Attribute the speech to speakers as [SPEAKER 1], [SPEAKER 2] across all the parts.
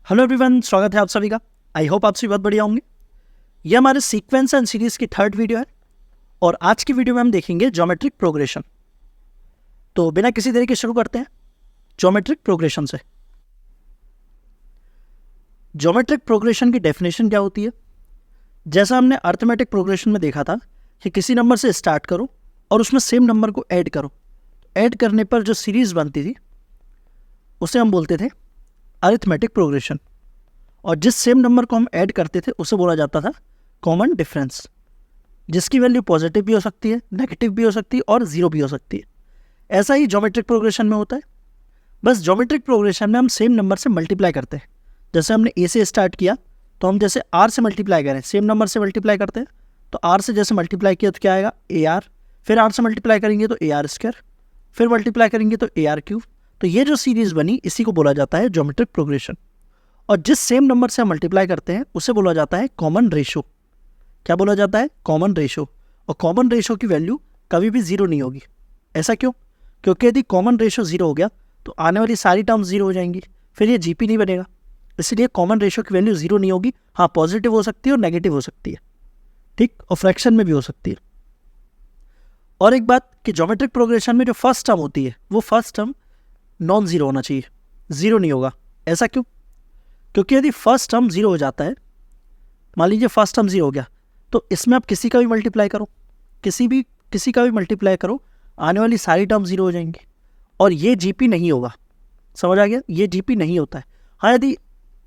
[SPEAKER 1] Hello everyone, स्वागत है आप सभी का। आई होप आप सभी बहुत बढ़िया होंगे। ये हमारे सीक्वेंस एंड सीरीज की थर्ड वीडियो है और आज की वीडियो में हम देखेंगे ज्योमेट्रिक प्रोग्रेशन। तो बिना किसी देरी के शुरू करते हैं ज्योमेट्रिक प्रोग्रेशन से। ज्योमेट्रिक प्रोग्रेशन की डेफिनेशन क्या होती है? जैसा हमने अर्थमेटिक प्रोग्रेशन में देखा था कि किसी नंबर से स्टार्ट करो और उसमें सेम नंबर को ऐड करो। ऐड करने पर जो सीरीज बनती थी उसे हम बोलते थे अरिथमेटिक प्रोग्रेशन, और जिस सेम नंबर को हम ऐड करते थे उसे बोला जाता था कॉमन डिफरेंस, जिसकी वैल्यू पॉजिटिव भी हो सकती है, नेगेटिव भी हो सकती है और जीरो भी हो सकती है। ऐसा ही ज्योमेट्रिक प्रोग्रेशन में होता है, बस ज्योमेट्रिक प्रोग्रेशन में हम सेम नंबर से मल्टीप्लाई करते हैं। जैसे हमने ए से स्टार्ट किया तो हम जैसे आर से मल्टीप्लाई करें, सेम नंबर से मल्टीप्लाई करते हैं, तो आर से जैसे मल्टीप्लाई किया तो क्या आएगा ए आर, फिर आर से मल्टीप्लाई करेंगे तो ए आर स्क्वायर, फिर मल्टीप्लाई करेंगे तो ए आर क्यूब। तो ये जो सीरीज बनी इसी को बोला जाता है ज्योमेट्रिक प्रोग्रेशन। और जिस सेम नंबर से हम मल्टीप्लाई करते हैं उसे बोला जाता है कॉमन रेशो। क्या बोला जाता है? Common ratio. और कॉमन रेशो की वैल्यू कभी भी जीरो नहीं होगी। ऐसा क्यों? क्योंकि यदि कॉमन रेशो जीरो हो गया तो आने वाली सारी टर्म जीरो हो जाएंगी, फिर ये जीपी नहीं बनेगा। इसलिए कॉमन रेशो की वैल्यू जीरो नहीं होगी। हाँ, पॉजिटिव हो सकती है और नेगेटिव हो सकती है, ठीक, और फ्रैक्शन में भी हो सकती है। और एक बात कि ज्योमेट्रिक प्रोग्रेशन में जो फर्स्ट टर्म होती है वो फर्स्ट टर्म नॉन जीरो होना चाहिए, जीरो नहीं होगा। ऐसा क्यों? क्योंकि यदि फर्स्ट टर्म जीरो हो जाता है, मान लीजिए फर्स्ट टर्म जीरो हो गया, तो इसमें आप किसी का भी मल्टीप्लाई करो, किसी का भी मल्टीप्लाई करो, आने वाली सारी टर्म जीरो हो जाएंगी और ये जीपी नहीं होगा। समझ आ गया? ये जीपी नहीं होता है। हाँ, यदि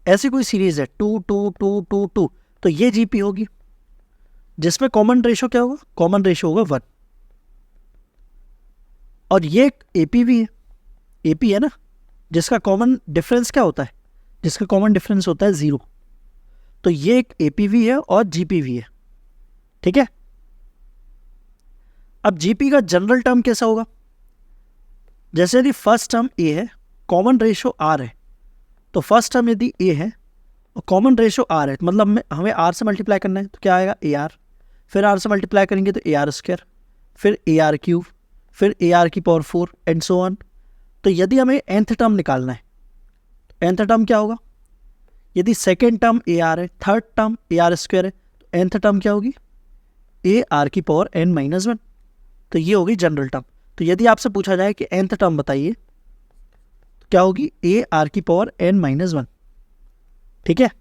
[SPEAKER 1] ऐसी कोई सीरीज है 2 2 2 2 2 तो ये जीपी होगी, जिसमें कॉमन रेशो क्या होगा? कॉमन रेशो होगा 1। और ये एक एपी भी है, एपी है ना, जिसका कॉमन डिफरेंस क्या होता है? जिसका कॉमन डिफरेंस होता है 0। तो ये एक एपीवी है और जीपीवी है, ठीक है। अब जीपी का जनरल टर्म कैसा होगा? जैसे यदि फर्स्ट टर्म ए है, कॉमन रेशो आर है, तो फर्स्ट टर्म यदि ए है और कॉमन रेशो आर है, मतलब हमें आर से मल्टीप्लाई करना है, तो क्या आएगा ए आर, फिर आर से मल्टीप्लाई करेंगे तो ए आर स्क्वायर, फिर ए आर क्यूब, फिर ए आर की पावर 4 एंड सो ऑन। तो यदि हमें nth टर्म निकालना है, nth टर्म क्या होगा? यदि सेकेंड टर्म ए आर है, third term a r square है, तो nth टर्म क्या होगी? ए आर की पावर n माइनस 1। तो ये होगी जनरल टर्म। तो यदि आपसे पूछा जाए कि nth टर्म बताइए, तो क्या होगी? ए आर की पावर n माइनस 1, ठीक है।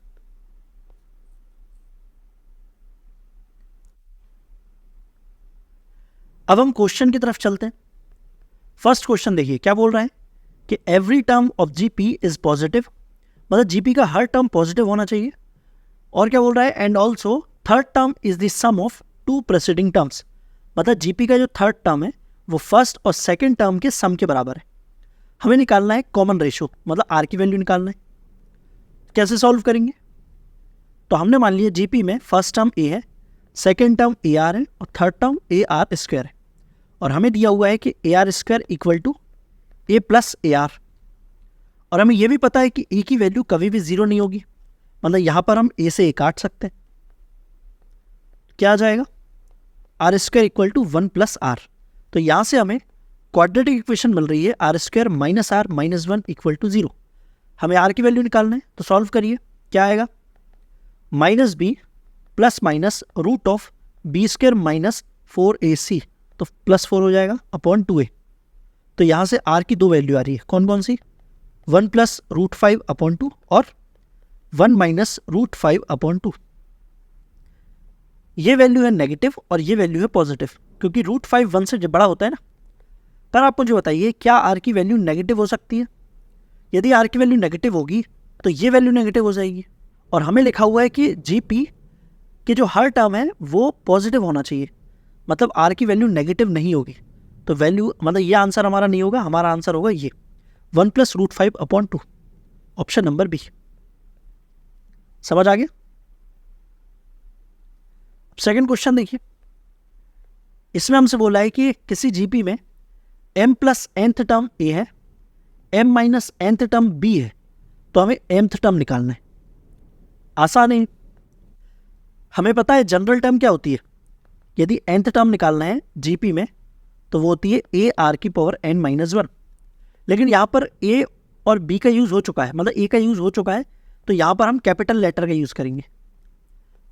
[SPEAKER 1] अब हम क्वेश्चन की तरफ चलते हैं। फर्स्ट क्वेश्चन देखिए क्या बोल रहा है कि every term of GP is positive, मतलब जीपी का हर टर्म पॉजिटिव होना चाहिए। और क्या बोल रहा है? And also third term is the sum of 2 preceding terms, मतलब जीपी का जो थर्ड टर्म है वो फर्स्ट और सेकंड टर्म के सम के बराबर है। हमें निकालना है कॉमन रेशो, मतलब आर की वैल्यू निकालना है। कैसे सॉल्व करेंगे? तो हमने मान लिया जीपी में फर्स्ट टर्म ए है, सेकेंड टर्म ए आर है और third term a r square है। और हमें दिया हुआ है कि a r square equal to a plus a r, और हमें यह भी पता है कि ए की वैल्यू कभी भी जीरो नहीं होगी, मतलब यहां पर हम ए से ए काट सकते हैं। क्या आ जाएगा? R square equal to 1 plus r. तो यहां से हमें क्वाड्रेटिक इक्वेशन मिल रही है r square minus r minus 1 equal to 0। हमें आर की वैल्यू निकालना है, तो सॉल्व करिए। क्या आएगा? Minus b plus minus root of b square minus 4ac, तो प्लस 4 हो जाएगा अपॉन 2a। तो यहां से आर की दो वैल्यू आ रही है, कौन कौन सी? 1 प्लस रूट 5 अपॉन 2 और 1 माइनस रूट 5 अपॉन 2। ये वैल्यू है नेगेटिव और ये वैल्यू है पॉजिटिव, क्योंकि रूट 5 1 से बड़ा होता है ना। पर आप मुझे बताइए, क्या आर की वैल्यू नेगेटिव हो सकती है? यदि आर की वैल्यू नेगेटिव होगी तो ये वैल्यू नेगेटिव हो जाएगी। और हमें लिखा हुआ है कि जीपी की जो हर टर्म है वो पॉजिटिव होना चाहिए, मतलब आर की वैल्यू नेगेटिव नहीं होगी। तो वैल्यू, मतलब ये आंसर हमारा नहीं होगा, हमारा आंसर होगा ये 1 plus root 5 upon 2, option number b. समझ आ गया? सेकंड क्वेश्चन देखिए, इसमें हमसे बोला है कि किसी जीपी में m plus nth term a है, m minus nth term b है, तो हमें mth टर्म निकालना है। आसान है, हमें पता है जनरल टर्म क्या होती है। यदि nth टर्म निकालना है जीपी में तो वो होती है ए आर की पावर n माइनस 1। लेकिन यहाँ पर a और b का यूज हो चुका है, मतलब a का यूज हो चुका है, तो यहाँ पर हम कैपिटल लेटर का यूज़ करेंगे।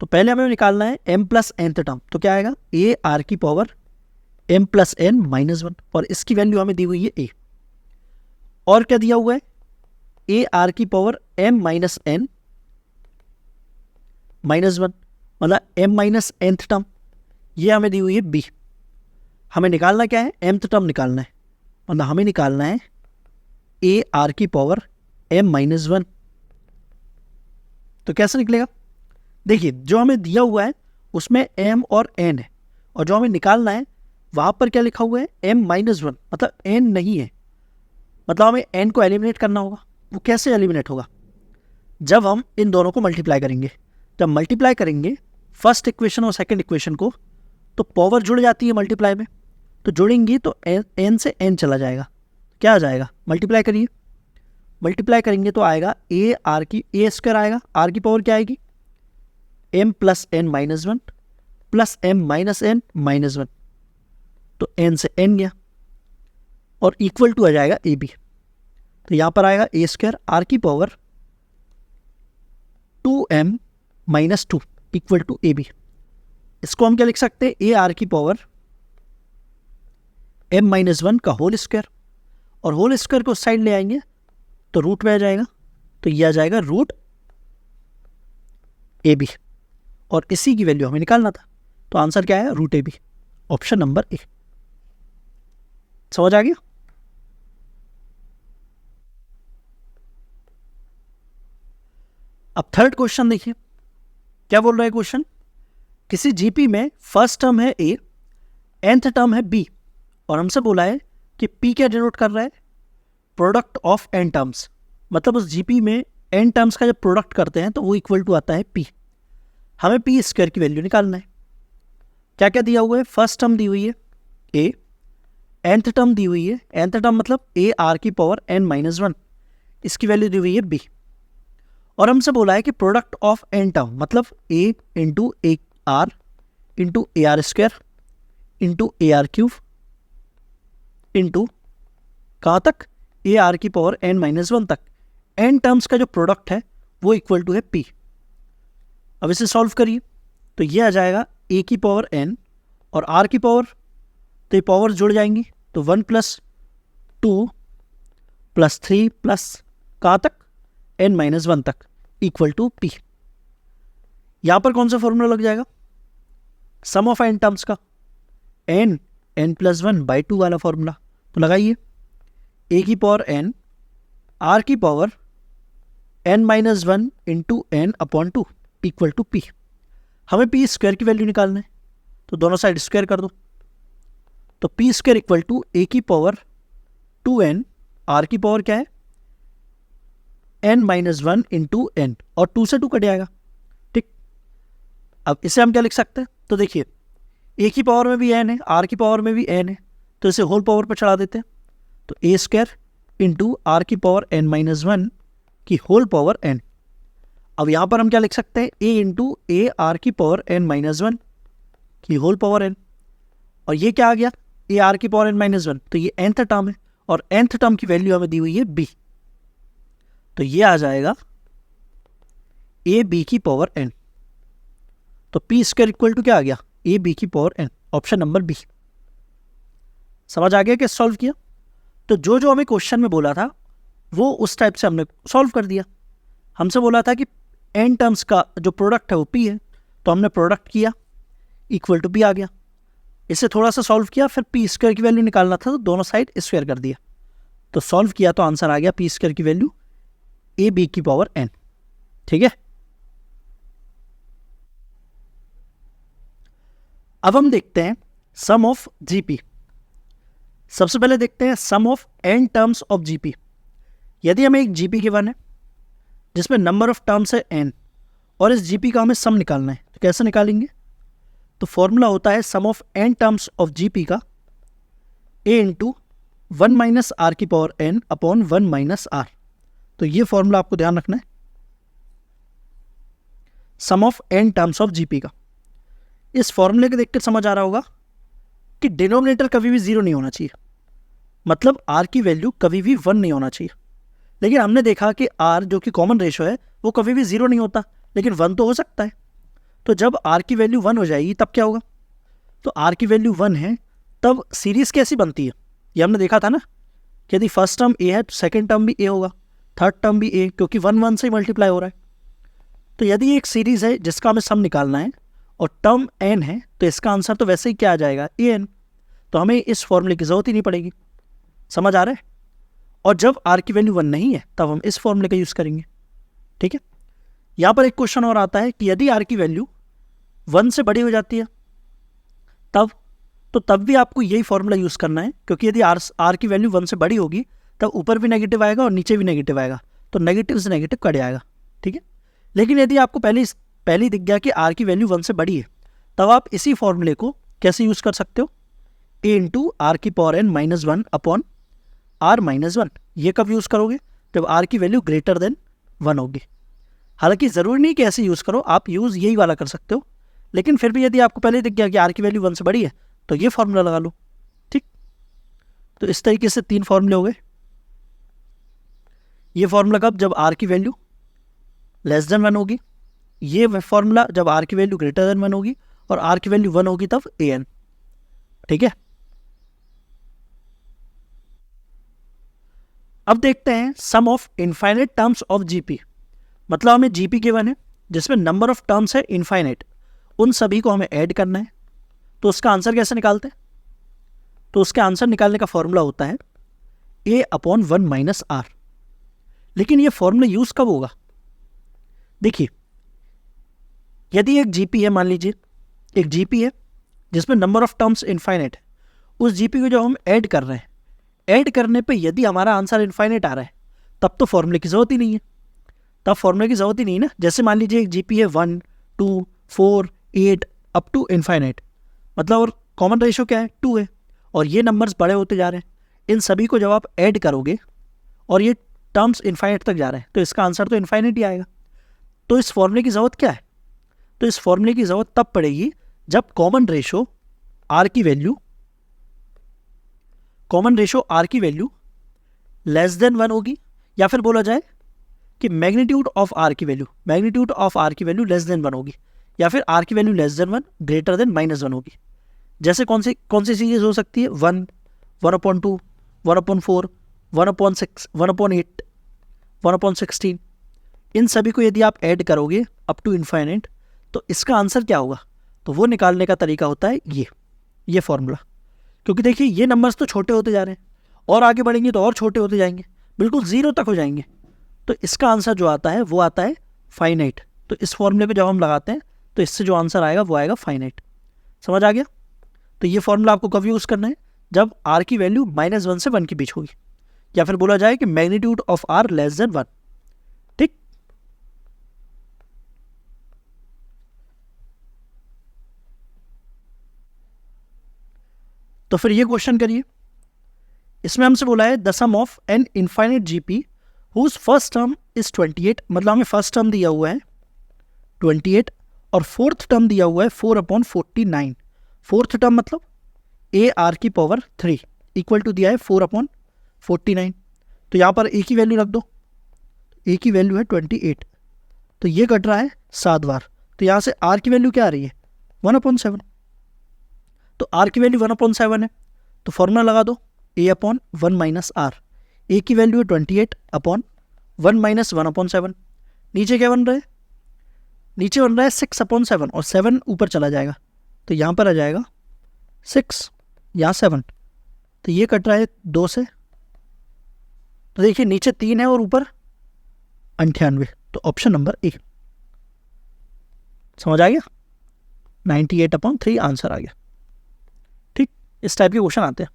[SPEAKER 1] तो पहले हमें निकालना है m प्लस nth टर्म, तो क्या आएगा a r की power m plus n minus 1, और इसकी वैल्यू हमें दी हुई है a। और क्या दिया हुआ है a r की power m minus n minus 1, मतलब m माइनस nth टर्म, ये हमें दी हुई है b। हमें निकालना क्या है, mth टर्म निकालना है, मतलब हमें निकालना है a r की पावर m माइनस 1। तो कैसे निकलेगा, देखिए जो हमें दिया हुआ है उसमें m और n है, और जो हमें निकालना है वहाँ पर क्या लिखा हुआ है m माइनस 1, मतलब n नहीं है, मतलब हमें n को एलिमिनेट करना होगा। वो कैसे एलिमिनेट होगा, जब हम इन दोनों को मल्टीप्लाई करेंगे। जब मल्टीप्लाई करेंगे फर्स्ट इक्वेशन और सेकंड इक्वेशन को, तो पावर जुड़ जाती है मल्टीप्लाई में, तो जुड़ेंगी तो n से n चला जाएगा, क्या आ जाएगा, मल्टीप्लाई करिए, मल्टीप्लाई करेंगे तो आएगा a r की a स्क्वायर आएगा, r की पावर क्या आएगी m plus n minus 1 plus m minus n minus 1, तो n से n गया, और इक्वल टू आ जाएगा ए बी। तो यहाँ पर आएगा a स्क्वायर r की power 2m minus 2 equal to a b. इसको हम क्या लिख सकते हैं, ए आर की पावर m माइनस 1 का होल स्क्वायर, और होल स्क्वायर को उस साइड ले आएंगे तो रूट में आ जाएगा, तो ये आ जाएगा रूट ए बी, और इसी की वैल्यू हमें निकालना था। तो आंसर क्या है, root a b, option number a. समझ आ गया। अब थर्ड क्वेश्चन देखिए, क्या बोल रहा है क्वेश्चन, किसी जीपी में फर्स्ट टर्म है ए, nth टर्म है बी, और हमसे बोला है कि पी क्या डिनोट कर रहा है, प्रोडक्ट ऑफ n टर्म्स, मतलब उस जीपी में n टर्म्स का जब प्रोडक्ट करते हैं तो वो इक्वल टू आता है p। हमें पी स्क्वायर की वैल्यू निकालना है। क्या क्या दिया हुआ है, फर्स्ट टर्म दी हुई है a, nth टर्म दी हुई है, nth टर्म मतलब a r की पावर n माइनस 1, इसकी वैल्यू दी हुई है b, और हमसे बोला है कि प्रोडक्ट ऑफ n टर्म मतलब a into A R into A r square into A R cube into कहाँ तक, ए आर की पावर n माइनस 1 तक, n टर्म्स का जो प्रोडक्ट है वो इक्वल टू है p। अब इसे सॉल्व करिए तो ये आ जाएगा a की पावर n और r की पावर, तो ये पावर जुड़ जाएंगी, तो 1 प्लस 2 प्लस 3 प्लस कहाँ तक n माइनस 1 तक इक्वल टू p। यहाँ पर कौन सा फॉर्मूला लग जाएगा, सम ऑफ n टर्म्स का, n प्लस 1 बाई 2 वाला फॉर्मूला। तो लगाइए a की पावर n r की power n minus 1 into n upon 2 equal to p। हमें p स्क्वायर की वैल्यू निकालना है, तो दोनों साइड स्क्वायर कर दो, तो p square equal to a की पावर 2n, r की पावर क्या है n माइनस 1 इंटू n, और 2 से 2 कट जाएगा, ठीक। अब इसे हम क्या लिख सकते हैं, तो देखिए a की पावर में भी n है, r की पावर में भी n है, तो इसे होल पावर पर चढ़ा देते हैं, तो a स्क्वायर इंटू r की पावर n माइनस 1 की होल पावर n। अब यहाँ पर हम क्या लिख सकते हैं, a इंटू ए आर की पावर n माइनस 1 की होल पावर n, और ये क्या आ गया ए आर की पावर n माइनस 1, तो ये nth टर्म है, और nth टर्म की वैल्यू हमें दी हुई है b, तो ये आ जाएगा ए बी की पावर n। तो p स्क्वायर इक्वल टू क्या आ गया, ए बी की power n, option number b. समझ आ गया कि सॉल्व किया। तो जो जो हमें क्वेश्चन में बोला था वो उस टाइप से हमने सॉल्व कर दिया। हमसे बोला था कि n टर्म्स का जो प्रोडक्ट है वो p है, तो हमने प्रोडक्ट किया, इक्वल टू p आ गया। इसे थोड़ा सा सॉल्व किया, फिर p स्क्वायर की वैल्यू निकालना था, तो दोनों साइड स्क्वायर कर दिया, तो सॉल्व किया तो आंसर आ गया p स्क्वायर की वैल्यू ए बी की पावर n। ठीक है, अब हम देखते हैं सम ऑफ जीपी। सबसे पहले देखते हैं sum of n terms of GP. यदि हमें एक जीपी गिवन है जिसमें नंबर ऑफ टर्म्स है n, और इस जीपी का हमें सम निकालना है, तो कैसे निकालेंगे, तो फॉर्मूला होता है sum of n terms of GP का a इंटू 1 माइनस आर की power n upon 1 minus R. तो ये फॉर्मूला आपको ध्यान रखना है, sum of n terms of GP का। इस फॉर्मूले को देखकर समझ आ रहा होगा कि डिनोमिनेटर कभी भी 0 नहीं होना चाहिए, मतलब r की वैल्यू कभी भी 1 नहीं होना चाहिए। लेकिन हमने देखा कि r जो कि कॉमन रेशो है वो कभी भी 0 नहीं होता, लेकिन 1 तो हो सकता है। तो जब r की वैल्यू 1 हो जाएगी तब क्या होगा, तो r की वैल्यू 1 है तब सीरीज़ कैसी बनती है, ये हमने देखा था ना कि यदि फर्स्ट टर्म a है तो सेकेंड टर्म भी a होगा, थर्ड टर्म भी a, क्योंकि 1 1 से ही मल्टीप्लाई हो रहा है। तो यदि एक सीरीज़ है जिसका हमें सम निकालना है और टर्म n है तो इसका आंसर तो वैसे ही क्या आ जाएगा, an। तो हमें इस फॉर्मूले की ज़रूरत ही नहीं पड़ेगी। समझ आ रहा है। और जब r की वैल्यू 1 नहीं है तब हम इस फॉर्मूले का यूज़ करेंगे। ठीक है। यहाँ पर एक क्वेश्चन और आता है कि यदि r की वैल्यू 1 से बड़ी हो जाती है तब भी आपको यही फॉर्मूला यूज़ करना है, क्योंकि यदि r की वैल्यू 1 से बड़ी होगी तब ऊपर भी नेगेटिव आएगा और नीचे भी नेगेटिव आएगा, तो नेगेटिव से नेगेटिव कट जाएगा। ठीक है। लेकिन यदि आपको पहले दिख गया कि r की वैल्यू 1 से बड़ी है तब आप इसी फॉर्मूले को कैसे यूज़ कर सकते हो, a इंटू आर की power n minus 1 upon r minus 1। ये कब यूज़ करोगे, जब r की वैल्यू ग्रेटर देन 1 होगी। हालांकि ज़रूरी नहीं कि ऐसे यूज़ करो, आप यूज़ यही वाला कर सकते हो, लेकिन फिर भी यदि आपको पहले दिख गया कि r की वैल्यू 1 से बड़ी है तो ये फॉर्मूला लगा लो। ठीक। तो इस तरीके से 3 फॉर्मूले हो गए। ये फॉर्मूला कब, जब r की वैल्यू लेस देन 1 होगी, ये फॉर्मूला जब r की वैल्यू ग्रेटर देन 1 होगी, और r की वैल्यू 1 होगी तब an। ठीक है। अब देखते हैं sum of infinite terms of GP. मतलब हमें जीपी गिवन है जिसमें नंबर ऑफ टर्म्स है इनफाइनाइट, उन सभी को हमें ऐड करना है। तो उसका आंसर कैसे निकालते हैं, तो उसके आंसर निकालने का फॉर्मूला होता है a अपॉन 1 माइनस आर। लेकिन ये फॉर्मूला यूज कब होगा, देखिए यदि एक जीपी है, मान लीजिए एक जीपी है जिसमें नंबर ऑफ टर्म्स इनफाइनाइट है, उस जीपी को जब हम ऐड कर रहे हैं, ऐड करने पे यदि हमारा आंसर इनफाइनाइट आ रहा है तब तो फॉर्मूले की जरूरत ही नहीं है, तब फॉर्मूले की जरूरत ही नहीं है ना। जैसे मान लीजिए एक जीपी है 1 2 4 8 अप टू इनफाइनाइट, मतलब और कॉमन रेशियो क्या है 2 है, और ये नंबर्स बड़े होते जा रहे हैं। इन सभी को जब आप ऐड करोगे और ये टर्म्स इनफाइनाइट तक जा रहे हैं तो इसका आंसर तो इनफाइनाइट ही आएगा। तो इस फॉर्मूले की ज़रूरत क्या है, तो इस फॉर्मूले की ज़रूरत तब पड़ेगी जब कॉमन रेशो आर की वैल्यू लेस देन 1 होगी, या फिर बोला जाए कि मैग्नीट्यूड ऑफ आर की वैल्यू लेस देन 1 होगी, या फिर आर की value less than 1 greater than minus 1 होगी। जैसे कौन सी सीरीज हो सकती है, 1 1/2 1/4 1/6 1/8 1/16। इन सभी को यदि आप ऐड करोगे अप टू इनफाइनाइट तो इसका आंसर क्या होगा, तो वो निकालने का तरीका होता है ये फॉर्मूला। क्योंकि देखिए ये नंबर्स तो छोटे होते जा रहे हैं और आगे बढ़ेंगे तो और छोटे होते जाएंगे, बिल्कुल 0 तक हो जाएंगे। तो इसका आंसर जो आता है वो आता है फाइनाइट। तो इस फॉर्मूले पे जब हम लगाते हैं तो इससे जो आंसर आएगा वो आएगा फाइनाइट। समझ आ गया। तो ये फॉर्मूला आपको कब यूज़ करना है, जब आर की वैल्यू -1 से 1 के बीच होगी, या फिर बोला जाए कि magnitude of r less than 1। ठीक। तो फिर ये क्वेश्चन करिए, इसमें हमसे बोला है the sum of an infinite GP whose first term is 28। मतलब हमें फर्स्ट टर्म दिया हुआ है 28 और फोर्थ टर्म दिया हुआ है 4/49। फोर्थ टर्म मतलब ए आर की पावर 3 इक्वल टू दिया है 4/49। तो यहाँ पर ए की वैल्यू रख दो, ए की वैल्यू है 28, तो ये कट रहा है 7 बार। तो यहाँ से आर की वैल्यू क्या आ रही है 1/7। तो आर की वैल्यू 1/7 है तो फॉर्मूला लगा दो a/1 माइनस आर। ए की वैल्यू है 28 अपॉन 1 माइनस 1/7। नीचे क्या बन रहा है, नीचे बन रहा है 6/7 और 7 ऊपर चला जाएगा तो यहाँ पर आ जाएगा 6, यहाँ 7। तो ये कट रहा है 2 से, तो देखिए नीचे 3 है और ऊपर 98। तो ऑप्शन नंबर ए। समझ आ गया, 98/3 आंसर आ गया। ठीक, इस टाइप के क्वेश्चन आते हैं।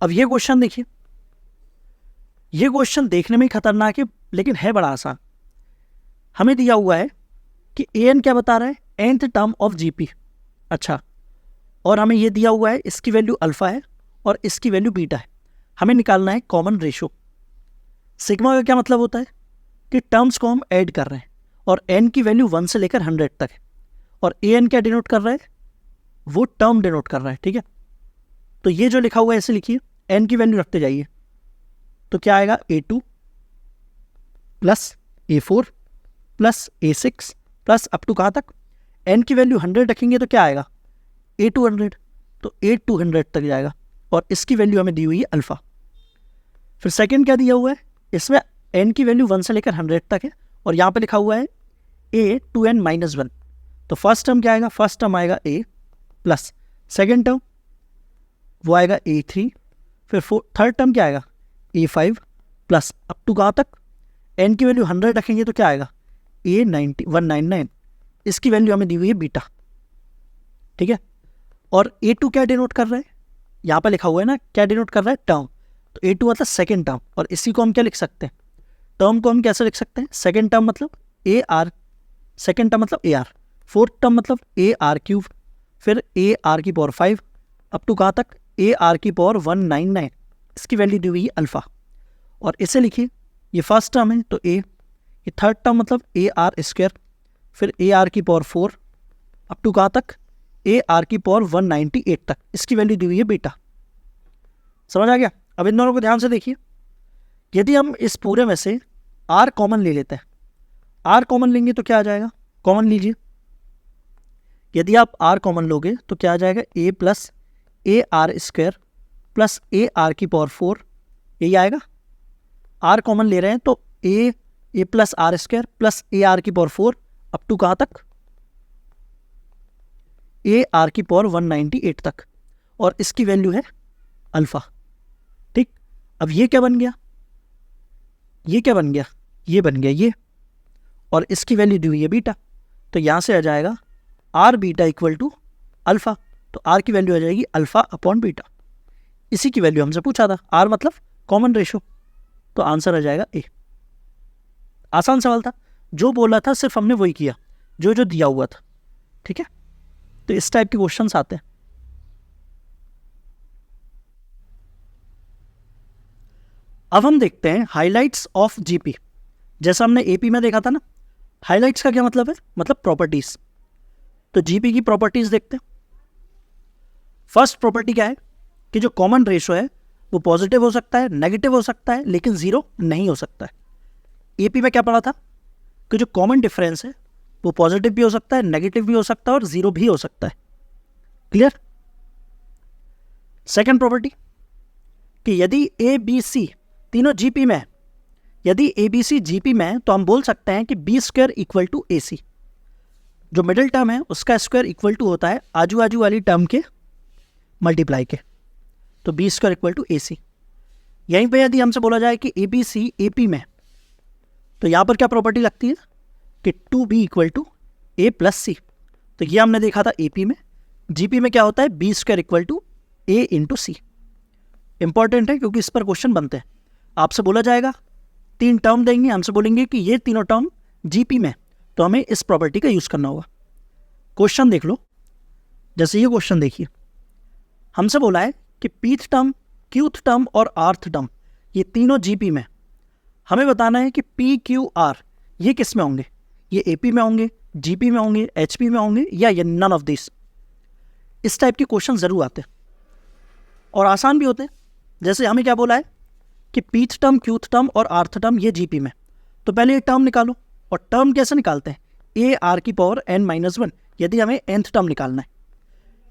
[SPEAKER 1] अब ये क्वेश्चन देखिए, ये क्वेश्चन देखने में ही खतरनाक है लेकिन है बड़ा आसान। हमें दिया हुआ है कि an क्या बता रहा है, nth टर्म ऑफ जीपी। अच्छा, और हमें ये दिया हुआ है इसकी वैल्यू अल्फा है और इसकी वैल्यू बीटा है। हमें निकालना है कॉमन रेशो। सिग्मा का क्या मतलब होता है कि टर्म्स को हम ऐड कर रहे हैं और n की वैल्यू 1 से लेकर 100 तक है, और an क्या डिनोट कर रहा है, वो टर्म डिनोट कर रहा है। ठीक है, तो ये जो लिखा हुआ है ऐसे लिखिए, n की वैल्यू रखते जाइए तो क्या आएगा A2 plus A4 plus A6 plus up to कहाँ तक, n की वैल्यू 100 रखेंगे तो क्या आएगा A200, तो A200 तक जाएगा और इसकी वैल्यू हमें दी हुई है अल्फ़ा। फिर सेकंड क्या दिया हुआ है, इसमें n की वैल्यू 1 से लेकर 100 तक है और यहाँ पे लिखा हुआ है A2n-1। तो फर्स्ट टर्म क्या आएगा, फर्स्ट टर्म आएगा A प्लस सेकेंड टर्म वो आएगा A3, फिर थर्ड टर्म क्या आएगा A5 प्लस अप टू कहाँ तक, n की वैल्यू 100 रखेंगे तो क्या आएगा A199, इसकी वैल्यू हमें दी हुई है बीटा। ठीक है, और A2 क्या डिनोट कर रहा है, यहाँ पर लिखा हुआ है ना, क्या डिनोट कर रहा है टर्म, तो A2 मतलब सेकेंड टर्म, और इसी को हम क्या लिख सकते हैं, टर्म को हम कैसे लिख सकते हैं, सेकेंड टर्म मतलब AR, सेकेंड टर्म मतलब AR, फोर्थ टर्म मतलब AR3, फिर AR⁵, अप टू कहाँ तक AR⁴199, इसकी वैल्यू दी हुई है अल्फ़ा। और इसे लिखिए, ये फर्स्ट टर्म है तो A, ये थर्ड टर्म मतलब AR², फिर AR⁴, अप टू कहाँ तक AR⁴198 तक, इसकी वैल्यू दी हुई है बीटा। समझ आ गया। अब इन दोनों को ध्यान से देखिए, यदि हम इस पूरे में से R कॉमन ले लेते हैं, R कॉमन लेंगे तो क्या आ जाएगा, कॉमन लीजिए, यदि आप R कॉमन लोगे तो क्या आ जाएगा A plus AR² plus AR⁴, यही आएगा। R कॉमन ले रहे हैं तो A plus R² plus AR⁴ up to कहाँ तक AR⁴198 तक, और इसकी वैल्यू है अल्फ़ा। ठीक, अब ये क्या बन गया, ये क्या बन गया, ये बन गया ये, और इसकी वैल्यू दी हुई है बीटा, तो यहाँ से आ जाएगा R beta equal to alpha, तो R की वैल्यू आ जाएगी अल्फ़ा अपॉन बीटा। इसी की वैल्यू हमसे पूछा था, R मतलब कॉमन रेशो, तो आंसर आ जाएगा A। आसान सवाल था, जो बोला था सिर्फ हमने वही किया जो जो दिया हुआ था। ठीक है, तो इस टाइप के क्वेश्चंस आते हैं। अब हम देखते हैं हाइलाइट्स ऑफ जीपी। जैसा हमने एपी में देखा था ना, हाइलाइट्स का क्या मतलब है, मतलब प्रॉपर्टीज। तो जीपी की प्रॉपर्टीज देखते हैं। फर्स्ट प्रॉपर्टी क्या है कि जो कॉमन रेशो है वो पॉजिटिव हो सकता है, नेगेटिव हो सकता है, लेकिन जीरो नहीं हो सकता है। एपी में क्या पढ़ा था कि जो कॉमन डिफरेंस है वो पॉजिटिव भी हो सकता है, नेगेटिव भी हो सकता है और जीरो भी हो सकता है। क्लियर। सेकंड प्रॉपर्टी कि यदि ए बी सी तीनों जीपी में है, यदि ए बी सी जीपी में है तो हम बोल सकते हैं कि B² इक्वल टू AC। जो मिडिल टर्म है उसका स्क्वायर इक्वल टू होता है आजू बाजू वाली टर्म के मल्टीप्लाई के, तो B² इक्वल टू AC। यहीं पे यदि हमसे बोला जाए कि ABC AP में, तो यहाँ पर क्या प्रॉपर्टी लगती है कि 2B equal to A plus C। तो ये हमने देखा था AP में। GP में क्या होता है, B² equal to A into C। Important है क्योंकि इस पर क्वेश्चन बनते हैं। आपसे बोला जाएगा, 3 टर्म देंगे, हमसे बोलेंगे कि ये तीनों टर्म जीपी में, तो हमें इस प्रॉपर्टी का यूज़ करना होगा। क्वेश्चन देख लो, जैसे ये क्वेश्चन देखिए, हमसे बोला है कि पीथ टर्म, क्यूथ टर्म और आर्थ टर्म ये तीनों जीपी में, हमें बताना है कि पी क्यू आर ये किस में होंगे, ये एपी में होंगे, जीपी में होंगे, एचपी में होंगे, या ये नन ऑफ दिस। इस टाइप के क्वेश्चन ज़रूर आते हैं और आसान भी होते हैं। जैसे हमें क्या बोला है कि पीथ टर्म, क्यूथ टर्म और आर्थ टर्म ये जीपी में, तो पहले ये टर्म निकालो। और टर्म कैसे निकालते हैं, AR⁴n-1, यदि हमें nth टर्म निकालना है।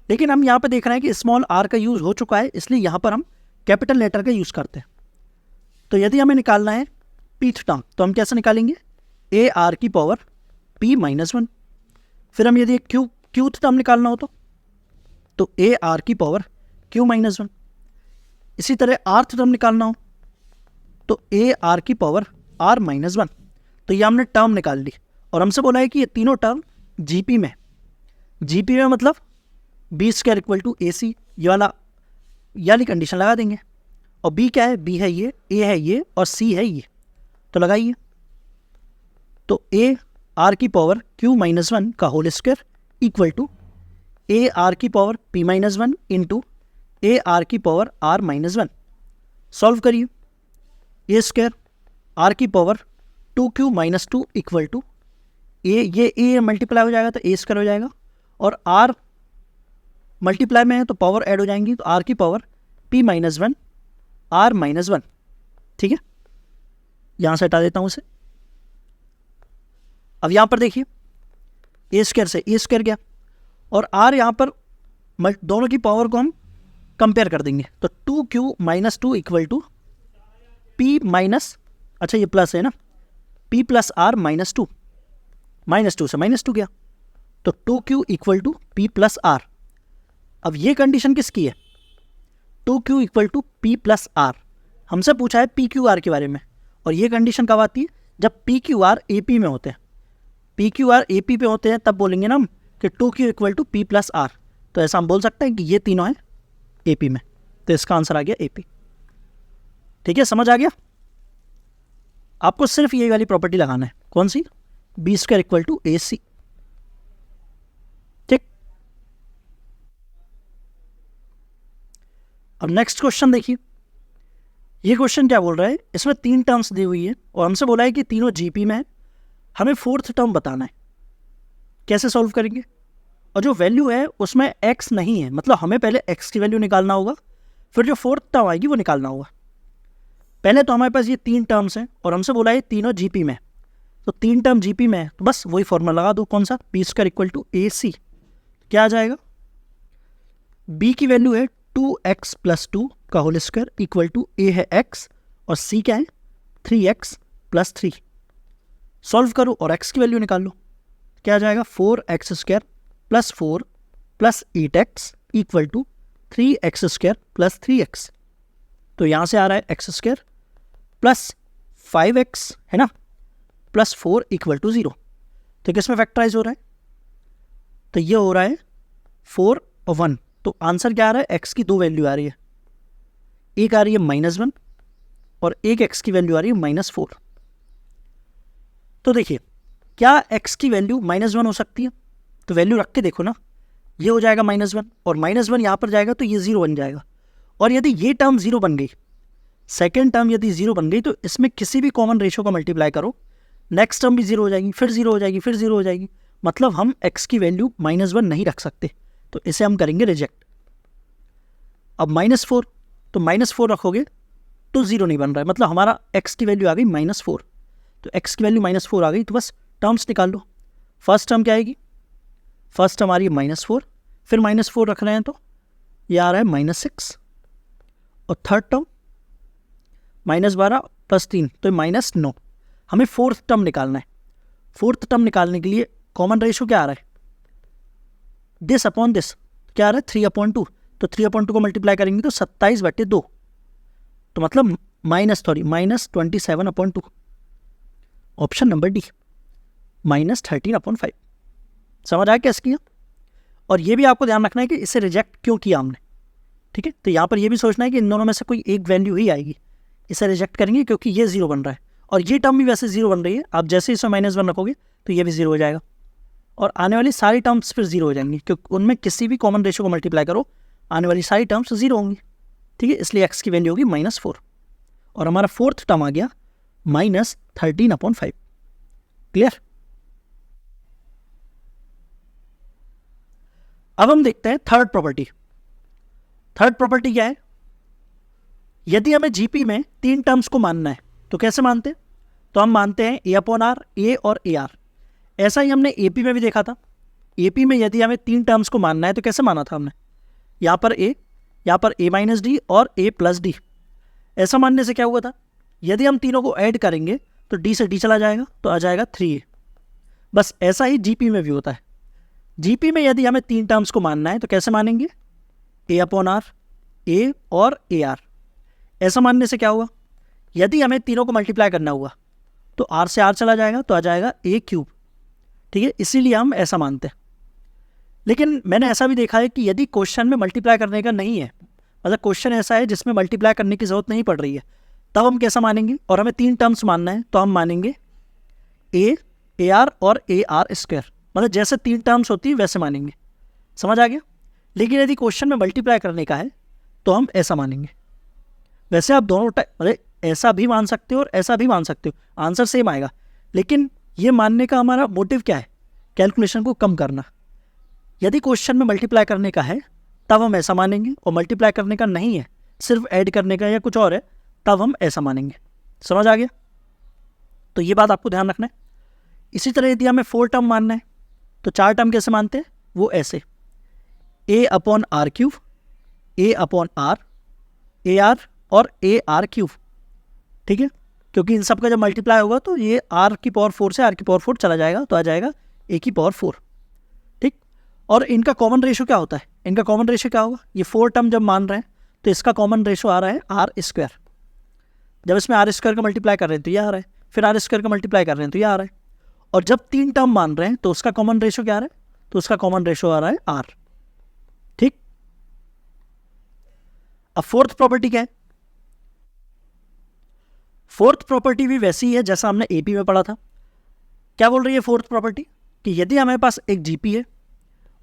[SPEAKER 1] लेकिन हम यहाँ पे देख रहे हैं कि स्मॉल r का यूज़ हो चुका है, इसलिए यहाँ पर हम कैपिटल लेटर का यूज़ करते हैं। तो यदि हमें निकालना है पीथ टर्म तो हम कैसे निकालेंगे, AR⁴p-1। फिर हम यदि क्यूथ टर्म निकालना हो तो AR⁴q-1। इसी तरह आर्थ टर्म निकालना हो तो AR⁴r-1। तो ये हमने टर्म निकाल ली और हमसे बोला है कि ये तीनों टर्म जीपी में, जीपी में मतलब B² इक्वल टू AC, ये वाली कंडीशन लगा देंगे। और B क्या है, B है ये, A है ये और C है ये, तो लगाइए। तो AR⁴q-1 का whole square equal to AR⁴p-1 into AR⁴r-1। Solve करिए, a square R⁴2q-2 equal to ये ए मल्टीप्लाई हो जाएगा तो A² हो जाएगा, और R मल्टीप्लाई में है तो पावर ऐड हो जाएंगी, तो R⁴p-1 r-1 ठीक है, यहाँ से हटा देता हूँ इसे। अब यहाँ पर देखिए ए स्क्वायर से ए स्क्वायर गया और आर यहाँ पर दोनों की पावर को हम कंपेयर कर देंगे, तो 2q minus 2 equal to p minus, अच्छा ये प्लस है ना, p प्लस आर माइनस 2 से माइनस 2 गया, तो 2q equal to p plus r. अब ये कंडीशन किसकी है, 2q equal to p plus r. हमसे पूछा है पी क्यू आर के बारे में, और ये कंडीशन कब आती है, जब p q r A P में होते हैं। P q r A P पे होते हैं तब बोलेंगे ना हम कि 2q equal to p plus r. तो ऐसा हम बोल सकते हैं कि ये तीनों हैं ए पी में, तो इसका आंसर आ गया ए पी। ठीक है, समझ आ गया। आपको सिर्फ ये वाली प्रॉपर्टी लगाना है, कौन सी, बी स्क्वायर इक्वल टू ए सी। ठीक, अब नेक्स्ट क्वेश्चन देखिए। ये क्वेश्चन क्या बोल रहा है, इसमें 3 टर्म्स दी हुई है और हमसे बोला है कि तीनों जीपी में है, हमें 4th टर्म बताना है। कैसे सॉल्व करेंगे, और जो वैल्यू है उसमें x नहीं है, मतलब हमें पहले x की वैल्यू निकालना होगा, फिर जो 4th टर्म आएगी वो निकालना होगा। पहले तो हमारे पास ये 3 टर्म्स हैं और हमसे बोला है तीनों जीपी में, तो 3 टर्म जीपी में है, तो बस वही फॉर्मूला लगा दो, कौन सा, बी स्क्वायर इक्वल टू ए सी। क्या आ जाएगा, b की वैल्यू है 2x प्लस 2 का whole square equal to a है x और c क्या है 3x प्लस 3। सॉल्व करो और x की वैल्यू निकाल लो। क्या आ जाएगा, 4x square plus 4 plus 8x equal to 3x square plus 3x। तो यहाँ से आ रहा है एक्स स्क्वायर प्लस 5x है ना प्लस 4 इक्वल टू 0। तो किसमें फैक्टराइज हो रहा है, तो ये हो रहा है 4 और 1। तो आंसर क्या आ रहा है, x की 2 वैल्यू आ रही है, एक आ रही है -1 और एक x की वैल्यू आ रही है -4। तो देखिए क्या x की वैल्यू -1 हो सकती है, तो वैल्यू रख के देखो ना, ये हो जाएगा -1 और -1 यहाँ पर जाएगा तो ये 0 बन जाएगा। और यदि ये टर्म 0 बन गई, सेकेंड टर्म यदि 0 बन गई, तो इसमें किसी भी कॉमन रेशो को मल्टीप्लाई करो, नेक्स्ट टर्म भी 0 हो जाएगी, फिर 0 हो जाएगी, फिर 0 हो जाएगी, मतलब हम x की वैल्यू -1 नहीं रख सकते, तो इसे हम करेंगे रिजेक्ट। अब -4, तो -4 रखोगे तो 0 नहीं बन रहा है, मतलब हमारा x की वैल्यू आ गई -4। तो x की वैल्यू -4 आ गई, तो बस टर्म्स निकाल लो। फर्स्ट टर्म क्या आएगी, फर्स्ट टर्म आ रही है -4, फिर -4 रख रहे हैं तो ये आ रहा है -6, और थर्ड टर्म -12 प्लस 3 तो -9। हमें 4th टर्म निकालना है। 4th टर्म निकालने के लिए कॉमन रेशो क्या आ रहा है, दिस अपॉन दिस, क्या आ रहा है 3/2। तो 3/2 को मल्टीप्लाई करेंगे तो 27/2, तो मतलब -27/2। Option number D -13/5। समझ आया कैसे किया। और ये भी आपको ध्यान रखना है कि इसे रिजेक्ट क्यों किया हमने, ठीक है। तो यहाँ पर ये भी सोचना है कि इन दोनों में से कोई एक वैल्यू ही आएगी, इसे रिजेक्ट करेंगे क्योंकि ये 0 बन रहा है और ये टर्म भी वैसे 0 बन रही है। आप जैसे इसमें -1 रखोगे तो ये भी 0 हो जाएगा और आने वाली सारी टर्म्स फिर 0 हो जाएंगी, क्योंकि उनमें किसी भी कॉमन रेशो को मल्टीप्लाई करो, आने वाली सारी टर्म्स 0 होंगी, ठीक है। इसलिए x की वैल्यू होगी -4 और हमारा 4th टर्म आ गया -13/5। क्लियर। अब हम देखते हैं थर्ड प्रॉपर्टी। थर्ड प्रॉपर्टी क्या है, यदि हमें जीपी में 3 टर्म्स को मानना है तो कैसे मानते हैं, तो हम मानते हैं a/r, a और ar। ऐसा ही हमने एपी में भी देखा था। एपी में यदि हमें 3 टर्म्स को मानना है तो कैसे माना था हमने, यहाँ पर a, यहाँ पर a - d और a + d। ऐसा मानने से क्या हुआ था, यदि हम तीनों को ऐड करेंगे तो d से d चला जाएगा तो आ जाएगा 3a। बस ऐसा ही जीपी में भी होता है। जीपी में यदि हमें 3 टर्म्स को मानना है तो कैसे मानेंगे, a/r, a और ar। ऐसा मानने से क्या हुआ, यदि हमें तीनों को मल्टीप्लाई करना हुआ तो r से r चला जाएगा तो आ जाएगा a³, ठीक है। इसीलिए हम ऐसा मानते हैं। लेकिन मैंने ऐसा भी देखा है कि यदि क्वेश्चन में मल्टीप्लाई करने का नहीं है, मतलब क्वेश्चन ऐसा है जिसमें मल्टीप्लाई करने की ज़रूरत नहीं पड़ रही है, तब हम कैसा मानेंगे, और हमें 3 टर्म्स मानना है तो हम मानेंगे a/ar और ar², मतलब जैसे 3 टर्म्स होती है वैसे मानेंगे। समझ आ गया। लेकिन यदि क्वेश्चन में मल्टीप्लाई करने का है तो हम ऐसा मानेंगे। वैसे आप दोनों मतलब ऐसा भी मान सकते हो और ऐसा भी मान सकते हो, आंसर सेम आएगा। लेकिन ये मानने का हमारा मोटिव क्या है, कैलकुलेशन को कम करना। यदि क्वेश्चन में मल्टीप्लाई करने का है तब हम ऐसा मानेंगे, और मल्टीप्लाई करने का नहीं है, सिर्फ ऐड करने का या कुछ और है, तब हम ऐसा मानेंगे। समझ आ गया? तो ये बात आपको ध्यान रखना है। इसी तरह यदि हमें 4 टर्म मानना है तो 4 टर्म कैसे मानते हैं? वो ऐसे a/r3, a/r, ar और ar3, ठीक है, क्योंकि इन सब का जब मल्टीप्लाई होगा तो ये r⁴ से r⁴ चला जाएगा तो आ जाएगा a⁴, ठीक। और इनका कॉमन रेशो क्या होता है? इनका कॉमन रेशो क्या होगा? ये 4 टर्म जब मान रहे हैं तो इसका कॉमन रेशो आ रहा है r²। जब इसमें r² का मल्टीप्लाई कर रहे हैं तो ये आ रहा है, फिर r² का मल्टीप्लाई कर रहे हैं तो ये आ रहा है, और जब 3 टर्म मान रहे हैं तो उसका कॉमन रेशो क्या आ रहा है? तो उसका कॉमन रेशो आ रहा है r, ठीक। अब फोर्थ प्रॉपर्टी क्या है? फोर्थ प्रॉपर्टी भी वैसी है जैसा हमने एपी में पढ़ा था। क्या बोल रही है फोर्थ प्रॉपर्टी? कि यदि हमारे पास एक जीपी है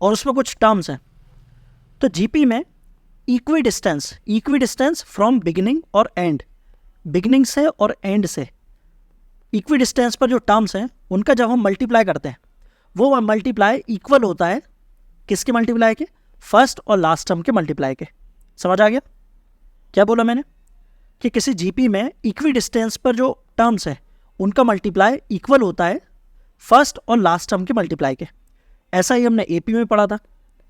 [SPEAKER 1] और उसमें कुछ टर्म्स हैं तो जीपी में इक्वी डिस्टेंस फ्रॉम बिगिनिंग और एंड, बिगिनिंग से और एंड से इक्वी डिस्टेंस पर जो टर्म्स हैं उनका जब हम मल्टीप्लाई करते हैं वो मल्टीप्लाई इक्वल होता है किसके मल्टीप्लाई के? फर्स्ट और लास्ट टर्म के मल्टीप्लाई के। समझ आ गया क्या बोला मैंने? कि किसी जीपी में इक्वी डिस्टेंस पर जो टर्म्स है उनका मल्टीप्लाई इक्वल होता है फर्स्ट और लास्ट टर्म के मल्टीप्लाई के। ऐसा ही हमने एपी में पढ़ा था।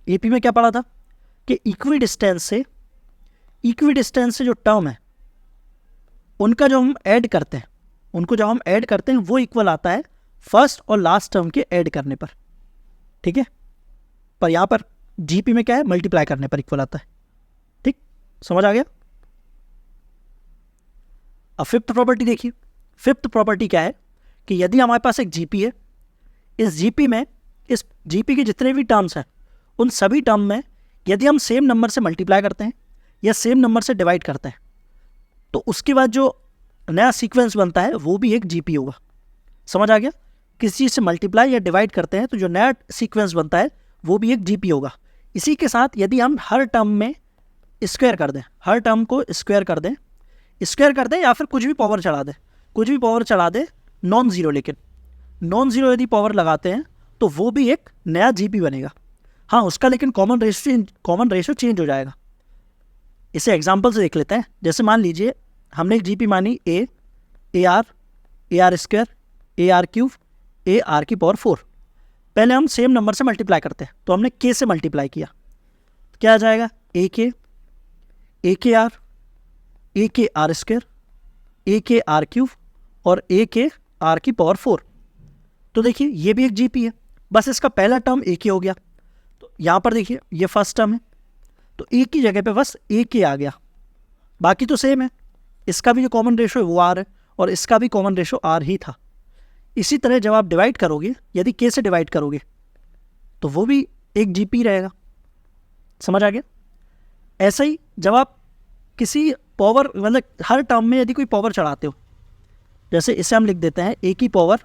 [SPEAKER 1] एपी में क्या पढ़ा था? कि इक्वी डिस्टेंस से जो टर्म है उनका जो हम ऐड करते हैं, उनको जब हम ऐड करते हैं वो इक्वल आता है फर्स्ट और लास्ट टर्म के ऐड करने पर, ठीक है। पर यहाँ पर जीपी में क्या है? मल्टीप्लाई करने पर इक्वल आता है, ठीक। समझ आ गया? अब फिफ्थ प्रॉपर्टी देखिए। फिफ्थ प्रॉपर्टी क्या है? कि यदि हमारे पास एक जीपी है, इस जीपी के जितने भी टर्म्स हैं उन सभी टर्म में यदि हम सेम नंबर से मल्टीप्लाई करते हैं या सेम नंबर से डिवाइड करते हैं तो उसके बाद जो नया सीक्वेंस बनता है वो भी एक जीपी होगा। समझ आ गया? किसी चीज़ से मल्टीप्लाई या डिवाइड करते हैं तो जो नया सीक्वेंस बनता है वो भी एक जीपी होगा। इसी के साथ यदि हम हर टर्म में स्क्वायर कर दें, हर टर्म को स्क्वायर कर दें या फिर कुछ भी पावर चढ़ा दें नॉन ज़ीरो, लेकिन नॉन ज़ीरो यदि पावर लगाते हैं तो वो भी एक नया जीपी बनेगा। हाँ, उसका लेकिन कॉमन रेशो चेंज हो जाएगा। इसे एग्जांपल से देख लेते हैं। जैसे मान लीजिए हमने एक जीपी मानी ar², ar3, ar⁴। पहले हम सेम नंबर से मल्टीप्लाई करते हैं तो हमने k से मल्टीप्लाई किया, क्या आ जाएगा? ak, akr, akr², akr3 और akr⁴। तो देखिए ये भी एक जीपी है, बस इसका पहला टर्म ak हो गया। तो यहाँ पर देखिए ये फर्स्ट टर्म है तो एक की जगह पे बस ak आ गया, बाकी तो सेम है। इसका भी जो कॉमन रेशो है वो r है और इसका भी कॉमन रेशो r ही था। इसी तरह जब आप डिवाइड करोगे, यदि k से डिवाइड करोगे तो वो भी एक जीपी रहेगा। समझ आ गया? ऐसा ही जब आप किसी पावर मतलब हर टर्म में यदि कोई पावर चढ़ाते हो, जैसे इसे हम लिख देते हैं a की पावर,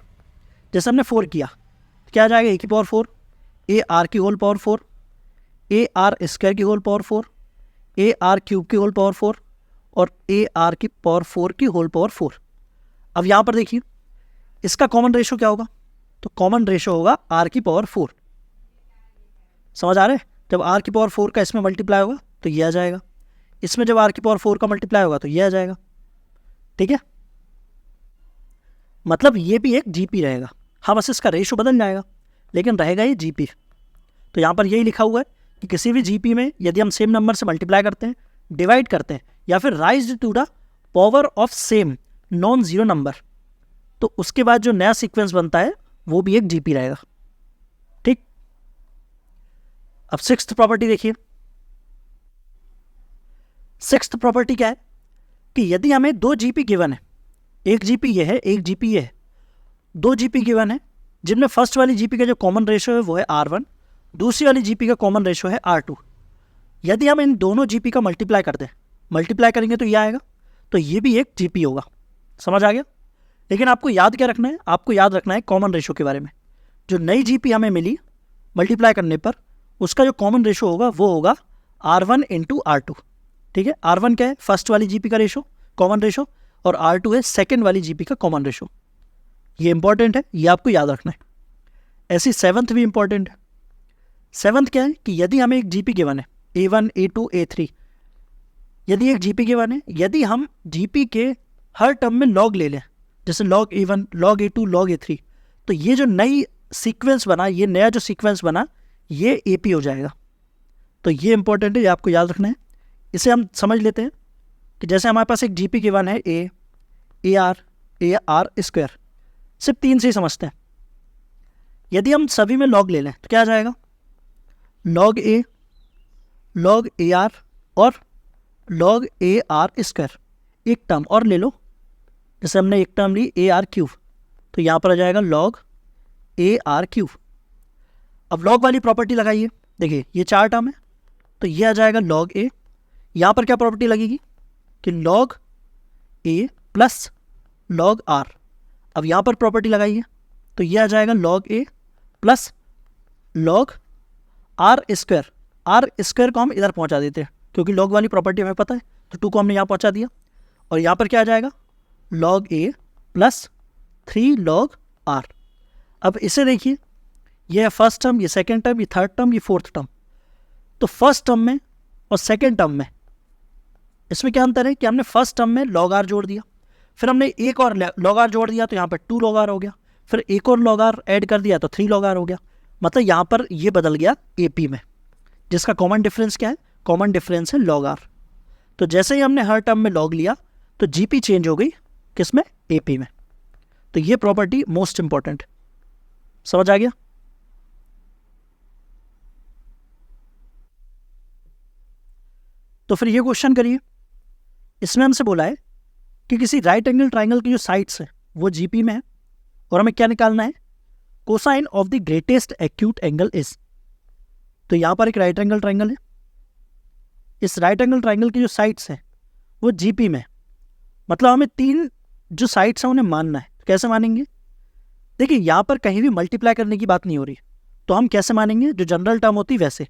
[SPEAKER 1] जैसे हमने 4 किया तो क्या आ जाएगा? a की पावर 4, ar की होल पावर 4, ar² की होल पावर 4, ar³ की होल पावर 4 और ar की पावर 4 की होल पावर 4। अब यहाँ पर देखिए इसका कॉमन रेशो क्या होगा? तो कॉमन रेशो होगा r की पावर 4। समझ आ रहे हैं? जब r की पावर 4 का इसमें मल्टीप्लाई होगा तो ये आ जाएगा, इसमें जब r की पावर 4 का मल्टीप्लाई होगा तो ये आ जाएगा, ठीक है। मतलब ये भी एक जीपी रहेगा। हाँ, बस इसका रेशो बदल जाएगा लेकिन रहेगा ये जीपी। तो यहाँ पर यही लिखा हुआ है कि किसी भी जीपी में यदि हम सेम नंबर से मल्टीप्लाई करते हैं, डिवाइड करते हैं या फिर raised to the power of same non zero number, तो उसके बाद जो नया सीक्वेंस बनता है वो भी एक जीपी रहेगा, ठीक। अब सिक्स्थ प्रॉपर्टी देखिए। सिक्स्थ प्रॉपर्टी क्या है? कि यदि हमें 2 जीपी गिवन है, एक जीपी ये है, एक जीपी ये है, 2 जीपी गिवन है जिनमें फर्स्ट वाली जीपी का जो कॉमन रेशो है वो है r1, दूसरी वाली जीपी का कॉमन रेशो है r2। यदि हम इन दोनों जीपी का मल्टीप्लाई करते हैं, मल्टीप्लाई करेंगे तो ये आएगा, तो ये भी एक जीपी होगा। समझ आ गया? लेकिन आपको याद क्या रखना है? आपको याद रखना है कॉमन रेशो के बारे में। जो नई जीपी हमें मिली मल्टीप्लाई करने पर उसका जो कॉमन रेशो होगा वो होगा r1 × r2, ठीक है। r1 क्या है? फर्स्ट वाली जीपी का रेशो, कॉमन रेशो, और r2 है सेकेंड वाली जीपी का कॉमन रेशो। ये इंपॉर्टेंट है, ये आपको याद रखना है। ऐसी सेवंथ भी इंपॉर्टेंट है। सेवंथ क्या है? कि यदि हमें एक जीपी गिवन है a1, a2, a3, यदि एक जीपी गिवन है, यदि हम जीपी के हर टर्म में लॉग ले लें, जैसे log a1, log a2, log a3, तो ये जो नई सीक्वेंस बना, ये नया जो सीक्वेंस बना, ये AP हो जाएगा। तो ये इंपॉर्टेंट है, ये आपको याद रखना है। इसे हम समझ लेते हैं कि जैसे हमारे पास एक GP गिवन है ए आर स्क्वायर, सिर्फ 3 से ही समझते हैं। यदि हम सभी में लॉग ले लें तो क्या आ जाएगा, log a, log AR और log AR स्क्वायर। एक टर्म और ले लो, जैसे हमने एक टर्म ली AR क्यूब, तो यहाँ पर आ जाएगा log AR क्यूब। अब लॉग वाली प्रॉपर्टी लगाइए, देखिए ये 4 टर्म है, तो ये आ जाएगा log A। यहाँ पर क्या प्रॉपर्टी लगेगी कि log A plus log R। अब यहाँ पर प्रॉपर्टी लगाइए, तो ये आ जाएगा log A plus log R square. R square को हम इधर पहुँचा देते हैं, क्योंकि log वाली प्रॉपर्टी हमें पता है, तो 2 को हमने यहाँ पहुँचा दिया। और यहाँ पर क्या आ जाएगा, log A plus 3 log R। अब इसे देखिए, ये है फर्स्ट टर्म, ये सेकेंड टर्म, ये थर्ड टर्म, ये फोर्थ टर्म। तो फर्स्ट टर्म में और सेकेंड टर्म में इसमें क्या अंतर है कि हमने फर्स्ट टर्म में log R जोड़ दिया, फिर हमने एक और log R जोड़ दिया, तो यहाँ पर 2 log R हो गया, फिर एक और log R ऐड कर दिया तो 3 log R हो गया। मतलब यहाँ पर ये बदल गया AP में, जिसका कॉमन डिफरेंस क्या है, कॉमन डिफरेंस है log R। तो जैसे ही हमने हर टर्म में log लिया तो GP चेंज हो गई किसमें, AP में। तो ये प्रॉपर्टी मोस्ट इंपॉर्टेंट, समझ आ गया। तो फिर ये क्वेश्चन करिए, इसमें हमसे बोला है कि किसी राइट एंगल ट्राइंगल की जो साइड्स है वो GP में है, और हमें क्या निकालना है, cosine of the greatest acute angle is. तो यहाँ पर एक राइट एंगल ट्राइंगल है, इस राइट एंगल ट्राइंगल की जो साइड्स हैं वो GP में, मतलब हमें 3 जो साइड्स हैं उन्हें मानना है। तो कैसे मानेंगे, देखिए यहाँ पर कहीं भी मल्टीप्लाई करने की बात नहीं हो रही, तो हम कैसे मानेंगे, जो जनरल टर्म होती वैसे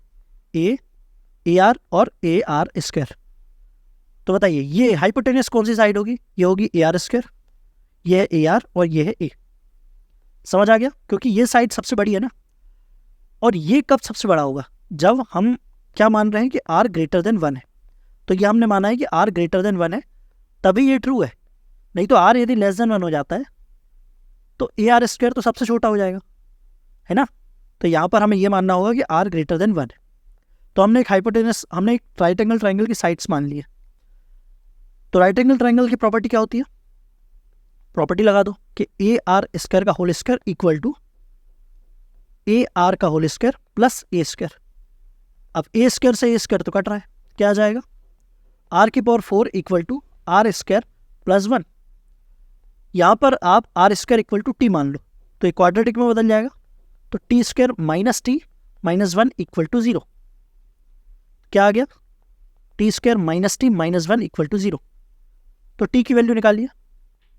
[SPEAKER 1] AR और AR स्क्वायर। तो बताइए ये हाइपोटेनस कौन सी साइड होगी, ये होगी AR स्क्वायर, ये है AR और ये है A। समझ आ गया, क्योंकि ये साइड सबसे बड़ी है ना। और ये कब सबसे बड़ा होगा, जब हम क्या मान रहे हैं कि R ग्रेटर देन 1 है। तो ये हमने माना है कि R ग्रेटर देन 1 है, तभी ये ट्रू है। नहीं तो R यदि लेस देन 1 हो जाता है तो AR स्क्वायर तो सबसे छोटा हो जाएगा, है ना। तो यहाँ पर हमें ये मानना होगा कि R ग्रेटर देन 1 है। तो हमने एक हाइपोटेनस, हमने एक राइट एंगल ट्राइंगल की साइड्स मान ली है। तो राइट एंगल ट्राइंगल की प्रॉपर्टी क्या होती है, प्रॉपर्टी लगा दो कि AR स्क्वायर का whole square equal to AR का whole square plus A square. अब A स्क्वायर से A स्क्वायर तो कट रहा है, क्या आ जाएगा, R की power 4 equal to R square plus 1। यहाँ पर आप R square equal to T मान लो, तो एक क्वाड्रेटिक में बदल जाएगा, तो T square minus T minus 1 equal to 0। क्या आ गया, T square minus T minus 1 equal to 0। तो T की वैल्यू निकालिए,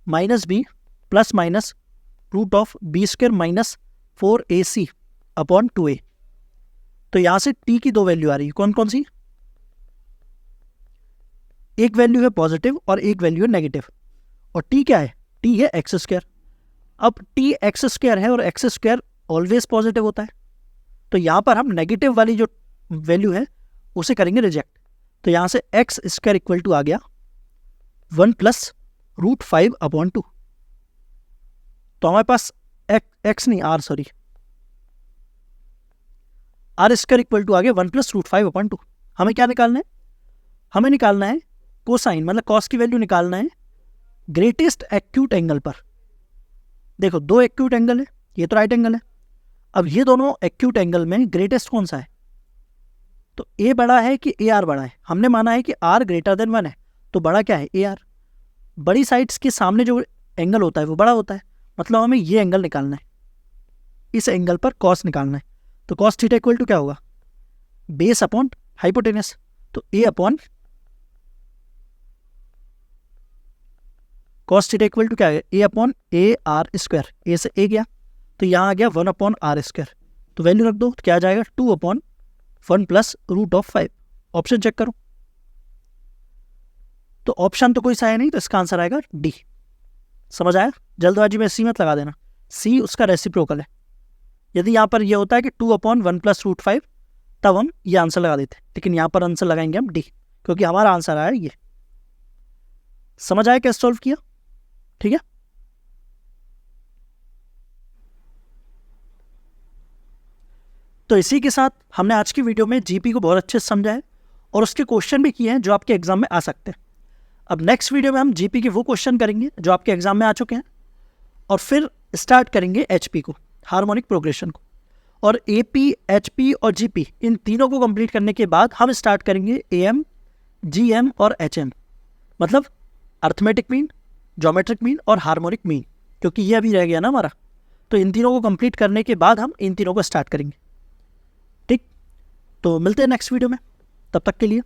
[SPEAKER 1] minus B plus minus root of B square minus 4AC upon 2A। तो यहाँ से T की 2 वैल्यू आ रही है, कौन कौन सी, एक वैल्यू है पॉजिटिव और एक वैल्यू है नेगेटिव। और T क्या है, T है एक्स स्क्वायर। अब T एक्स स्क्वायर है और एक्स स्क्वायर ऑलवेज पॉजिटिव होता है, तो यहाँ पर हम नेगेटिव वाली जो वैल्यू है उसे करेंगे रिजेक्ट। तो यहाँ से एक्स स्क्वायर इक्वल टू आ गया 1 प्लस रूट 5 अपॉन 2। तो हमारे पास एक्स नहीं R sorry R square equal to आ गया 1 प्लस रूट 5 अपॉन 2। हमें क्या निकालना है, हमें निकालना है कोसाइन, मतलब कॉस की वैल्यू निकालना है ग्रेटेस्ट एक्यूट एंगल पर। देखो 2 एक्यूट एंगल है, ये तो राइट एंगल है। अब ये दोनों एक्यूट एंगल में ग्रेटेस्ट कौन सा है, तो A बड़ा है कि AR बड़ा है। हमने माना है कि R ग्रेटर देन 1 है, तो बड़ा क्या है AR। बड़ी साइड्स के सामने जो एंगल होता है वो बड़ा होता है, मतलब हमें ये एंगल निकालना है, इस एंगल पर कॉस निकालना है। तो कॉस थीटा इक्वल टू क्या होगा, बेस अपॉन हाइपोटेनस, तो A upon cos theta equal to क्या है, A upon AR square. A से A गया तो यहाँ आ गया 1 अपॉन R स्क्वायर। तो वैल्यू रख दो, तो क्या आ जाएगा 2 upon 1 plus root of 5। Option check करो, तो ऑप्शन तो कोई सा है नहीं, तो इसका आंसर आएगा D। समझ आया, जल्दबाजी में C मत लगा देना, C उसका रेसिप्रोकल है। यदि यहाँ पर ये होता है कि 2 अपॉन 1 प्लस रूट 5, तब हम ये आंसर लगा देते, लेकिन यहाँ पर आंसर लगाएंगे हम D, क्योंकि हमारा आंसर आया ये। समझ आया कैसे सॉल्व किया। ठीक है। तो इसी के साथ हमने आज की वीडियो में जीपी को बहुत अच्छे से समझा है और उसके क्वेश्चन भी किए हैं जो आपके एग्जाम में आ सकते हैं। अब नेक्स्ट वीडियो में हम जीपी के वो क्वेश्चन करेंगे जो आपके एग्जाम में आ चुके हैं और फिर स्टार्ट करेंगे एचपी को, हार्मोनिक प्रोग्रेशन को। और एपी, एचपी और जीपी इन तीनों को कंप्लीट करने के बाद हम स्टार्ट करेंगे एएम, जीएम और एचएम, मतलब अर्थमेटिक मीन, ज्योमेट्रिक मीन और हार्मोनिक मीन, क्योंकि ये अभी रह गया ना हमारा। तो इन तीनों को कंप्लीट करने के बाद हम इन तीनों को स्टार्ट करेंगे। ठीक, तो मिलते हैं नेक्स्ट वीडियो में, तब तक के लिए